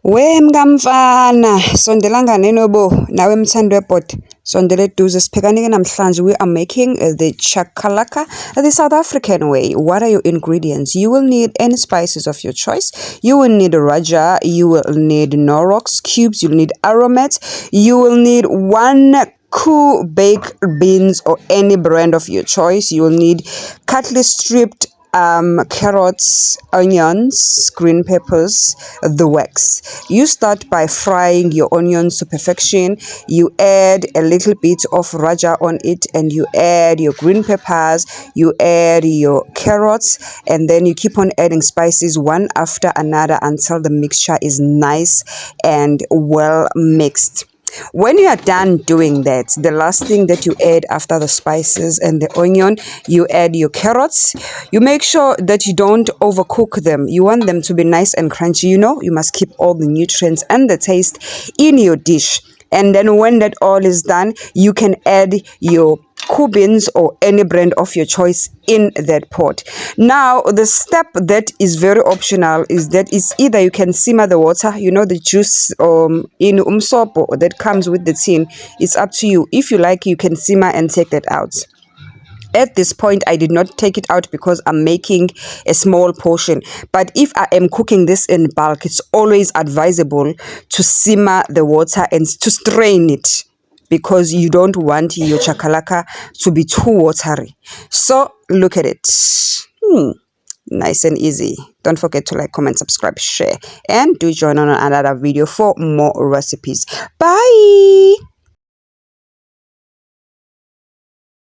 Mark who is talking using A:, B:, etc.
A: Mkamfana, sondelanga nenobo, nawe mthandi webhodi, sondela eduze siphekani-ke namhlanje. We are making the chakalaka the South African way. What are your ingredients? You will need any spices of your choice. You will need raja, you will need Knorrox cubes, you'll need aromat, you will need 1 baked beans or any brand of your choice. You will need cutlery stripped carrots, onions, green peppers, the wax. You start by frying your onions to perfection. You add a little bit of raja on it, and you add your green peppers, you add your carrots, and then you keep on adding spices one after another until the mixture is nice and well mixed. When you are done doing that, the last thing that you add after the spices and the onion, you add your carrots. You make sure that you don't overcook them. You want them to be nice and crunchy. You must keep all the nutrients and the taste in your dish. And then when that all is done, you can add your beans or any brand of your choice in that pot. Now, the step that is very optional is that it's either you can simmer the water, the juice in umsopo that comes with the tin. It's up to you. If you like, you can simmer and take that out. At this point, I did not take it out because I'm making a small portion. But if I am cooking this in bulk, it's always advisable to simmer the water and to strain it, because you don't want your chakalaka to be too watery. So look at it. Nice and easy. Don't forget to like, comment, subscribe, share, and do join on another video for more recipes. Bye.